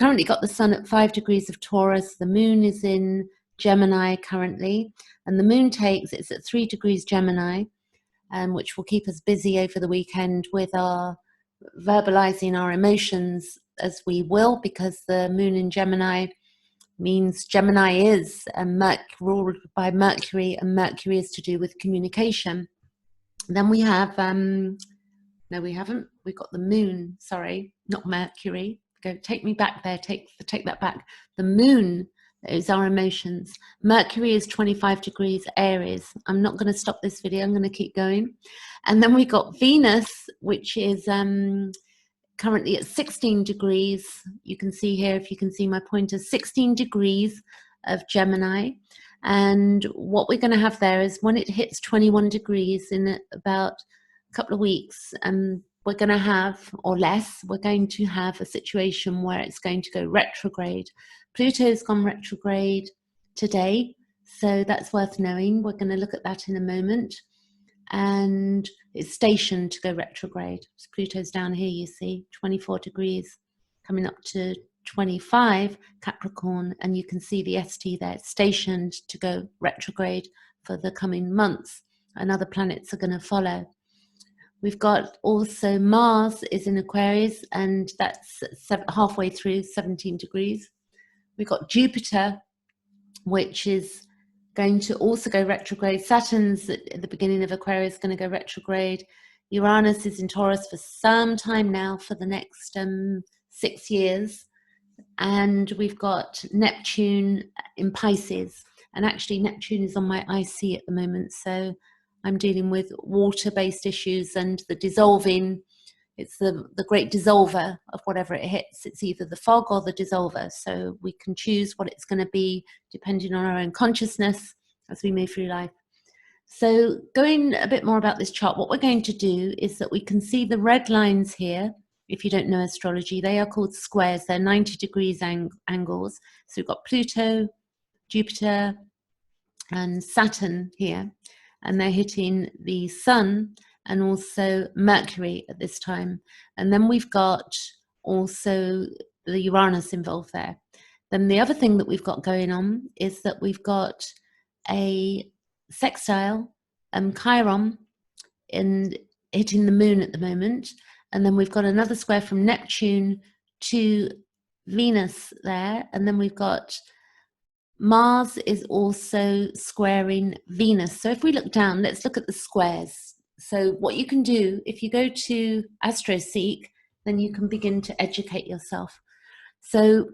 currently got the sun at 5 degrees of Taurus. The moon is in Gemini currently, and the moon it's at 3 degrees Gemini, which will keep us busy over the weekend with our verbalizing our emotions as we will, because the moon in Gemini means Gemini is ruled by Mercury, and Mercury is to do with communication. Then we have, no, we haven't. We've got the moon, sorry, not Mercury. Take me back there, take that back. The moon is our emotions. Mercury is 25 degrees Aries. I'm not going to stop this video, I'm going to keep going. And then we got Venus, which is currently at 16 degrees. You can see here, if you can see my pointer, 16 degrees of Gemini. And what we're going to have there is when it hits 21 degrees in about a couple of weeks, we're going to have, or less, we're going to have a situation where it's going to go retrograde. Pluto's gone retrograde today, so that's worth knowing. We're going to look at that in a moment. And it's stationed to go retrograde. So Pluto's down here, you see, 24 degrees, coming up to 25 Capricorn, and you can see the ST there. It's stationed to go retrograde for the coming months, and other planets are going to follow. We've got also Mars is in Aquarius, and that's halfway through, 17 degrees. We've got Jupiter, which is going to also go retrograde. Saturn's at the beginning of Aquarius, going to go retrograde. Uranus is in Taurus for some time now, for the next 6 years. And we've got Neptune in Pisces. And actually Neptune is on my IC at the moment, so I'm dealing with water-based issues and the dissolving. It's the great dissolver of whatever it hits. It's either the fog or the dissolver. So we can choose what it's going to be depending on our own consciousness as we move through life. So going a bit more about this chart, what we're going to do is that we can see the red lines here. If you don't know astrology, they are called squares. They're 90 degrees angles. So we've got Pluto, Jupiter, and Saturn here, and they're hitting the sun and also Mercury at this time. And then we've got also the Uranus involved there. Then the other thing that we've got going on is that we've got a sextile, Chiron, and hitting the moon at the moment. And then we've got another square from Neptune to Venus there. And then we've got Mars is also squaring Venus. So if we look down, let's look at the squares. So what you can do, if you go to AstroSeek, then you can begin to educate yourself. So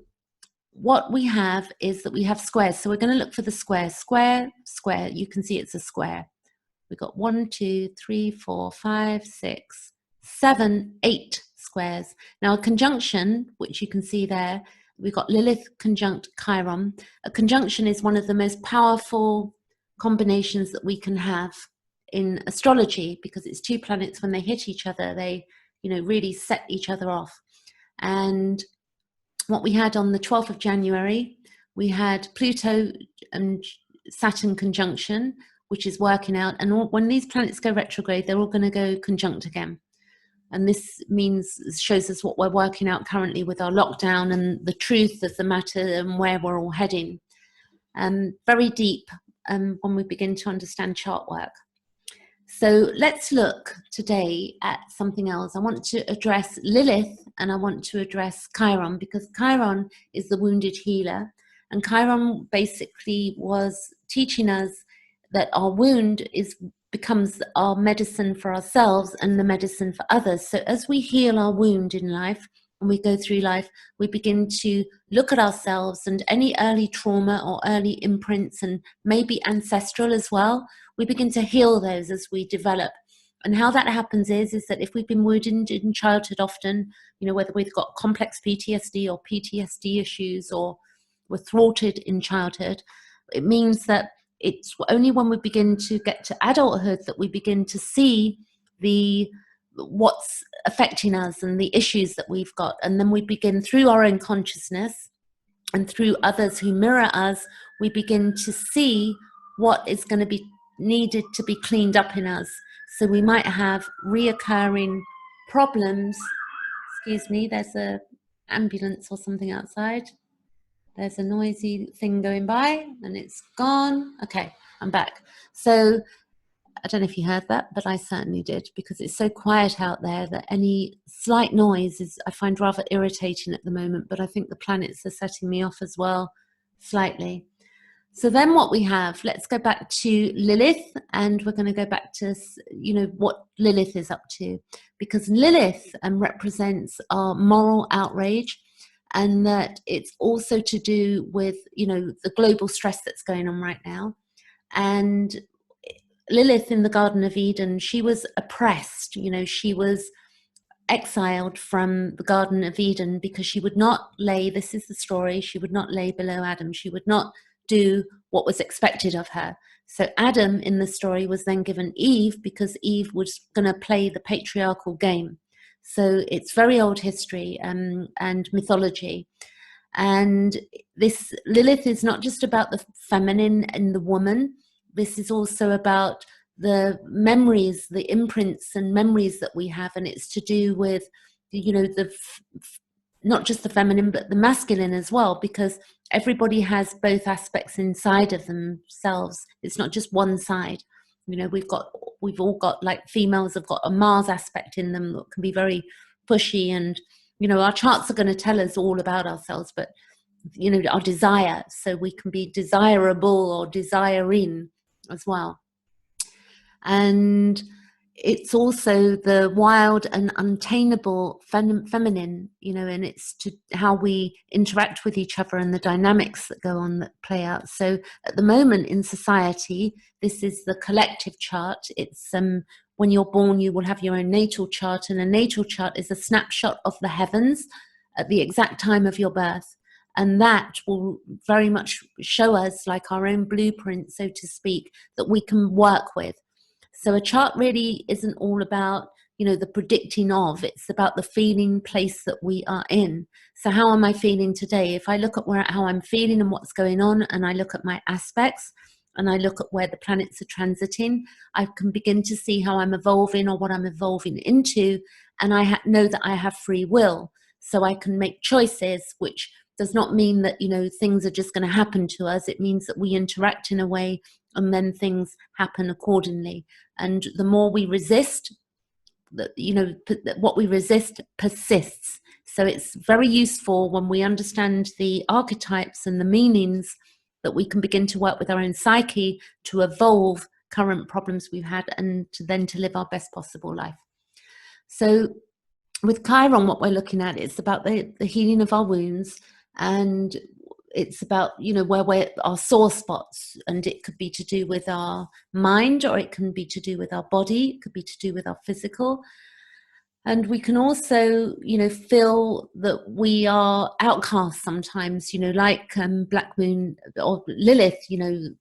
what we have is that we have squares. So we're going to look for the square. Square, square. You can see it's a square. We've got 1, 2, 3, 4, 5, 6, 7, 8 squares. Now a conjunction, which you can see there, we've got Lilith conjunct Chiron. A conjunction is one of the most powerful combinations that we can have in astrology, because it's two planets, when they hit each other, they, you know, really set each other off. And what we had on the 12th of January, we had Pluto and Saturn conjunction, which is working out. And when these planets go retrograde, they're all going to go conjunct again. And this shows us what we're working out currently with our lockdown and the truth of the matter and where we're all heading. Very deep when we begin to understand chart work. So let's look today at something else. I want to address Lilith and I want to address Chiron, because Chiron is the wounded healer. And Chiron basically was teaching us that our wound becomes our medicine for ourselves and the medicine for others. So as we heal our wound in life and we go through life, we begin to look at ourselves and any early trauma or early imprints, and maybe ancestral as well. We begin to heal those as we develop. And how that happens is that if we've been wounded in childhood often, you know, whether we've got complex PTSD or PTSD issues or were thwarted in childhood, it means that it's only when we begin to get to adulthood that we begin to see what's affecting us and the issues that we've got. And then we begin, through our own consciousness and through others who mirror us, we begin to see what is going to be needed to be cleaned up in us. So we might have reoccurring problems. Excuse me, there's a ambulance or something outside. There's a noisy thing going by and it's gone. Okay, I'm back. So I don't know if you heard that, but I certainly did, because it's so quiet out there that any slight noise is, I find, rather irritating at the moment, but I think the planets are setting me off as well, slightly. So then what we have, let's go back to Lilith, and we're going to go back to, what Lilith is up to, because Lilith represents our moral outrage, and that it's also to do with, the global stress that's going on right now. And Lilith in the Garden of Eden, she was oppressed, she was exiled from the Garden of Eden because she would not lay, this is the story, she would not lay below Adam. She would not do what was expected of her. So Adam in the story was then given Eve because Eve was going to play the patriarchal game. So it's very old history and mythology. And this Lilith is not just about the feminine and the woman. This is also about the memories, the imprints and memories that we have, and it's to do with, not just the feminine but the masculine as well, because everybody has both aspects inside of themselves. It's not just one side. We've all got, like, females have got a Mars aspect in them that can be very pushy, and our charts are going to tell us all about ourselves, but our desire, so we can be desirable or desiring as well. And it's also the wild and untameable feminine, and it's to how we interact with each other and the dynamics that go on, that play out. So at the moment in society, this is the collective chart. It's when you're born, you will have your own natal chart, and a natal chart is a snapshot of the heavens at the exact time of your birth. And that will very much show us, like, our own blueprint, so to speak, that we can work with. So a chart really isn't all about, the predicting of, it's about the feeling place that we are in. So how am I feeling today? If I look at how I'm feeling and what's going on, and I look at my aspects, and I look at where the planets are transiting, I can begin to see how I'm evolving or what I'm evolving into. And I know that I have free will. So I can make choices, which does not mean that, things are just going to happen to us. It means that we interact in a way, and then things happen accordingly. And the more we resist, what we resist persists. So it's very useful when we understand the archetypes and the meanings, that we can begin to work with our own psyche to evolve current problems we've had, and to live our best possible life. So with Chiron, what we're looking at, it's about the healing of our wounds, and it's about, where we're our sore spots, and it could be to do with our mind, or it can be to do with our body, it could be to do with our physical. And we can also, feel that we are outcast sometimes, like Black Moon or Lilith,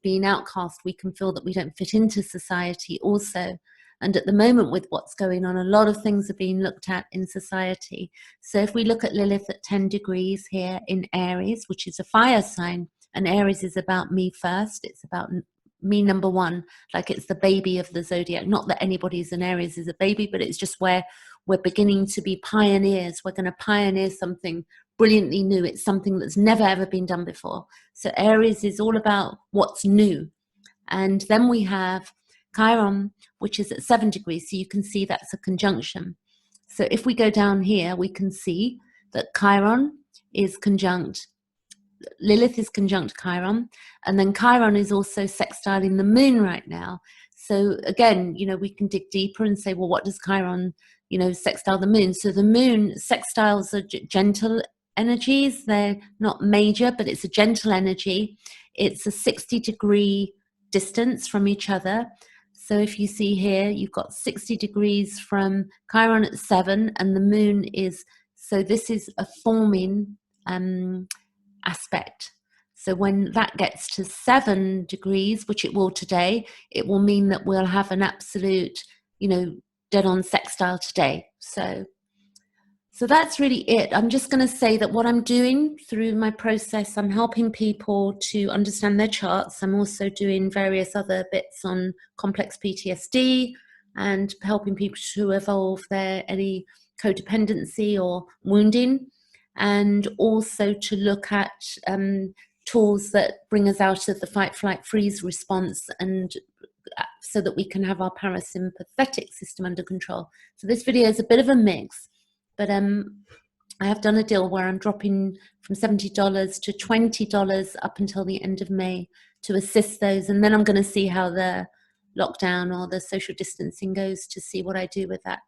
being outcast. We can feel that we don't fit into society also. And at the moment, with what's going on, a lot of things are being looked at in society. So if we look at Lilith at 10 degrees here in Aries, which is a fire sign, and Aries is about me first, it's about me number one, like it's the baby of the zodiac. Not that anybody's in Aries is a baby, but it's just where we're beginning to be pioneers. We're going to pioneer something brilliantly new. It's something that's never ever been done before. So Aries is all about what's new. And then we have Chiron, which is at 7 degrees. So you can see that's a conjunction. So if we go down here, we can see that Chiron is conjunct, Lilith is conjunct Chiron, and then Chiron is also sextiling the moon right now. So again, we can dig deeper and say, well, what does Chiron, sextile the moon? So the moon sextiles are gentle energies. They're not major, but it's a gentle energy. It's a 60-degree distance from each other. So if you see here, you've got 60 degrees from Chiron at 7, and the moon is, so this is a forming aspect. So when that gets to 7 degrees, which it will today, it will mean that we'll have an absolute, dead-on sextile today. So that's really it. I'm just going to say that what I'm doing through my process, I'm helping people to understand their charts. I'm also doing various other bits on complex PTSD and helping people to evolve any codependency or wounding. and also to look at tools that bring us out of the fight, flight, freeze response, and so that we can have our parasympathetic system under control. So this video is a bit of a mix, but I have done a deal where I'm dropping from $70 to $20 up until the end of May to assist those, and then I'm going to see how the lockdown or the social distancing goes to see what I do with that.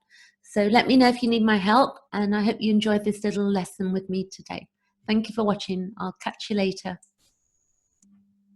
So let me know if you need my help, and I hope you enjoyed this little lesson with me today. Thank you for watching. I'll catch you later.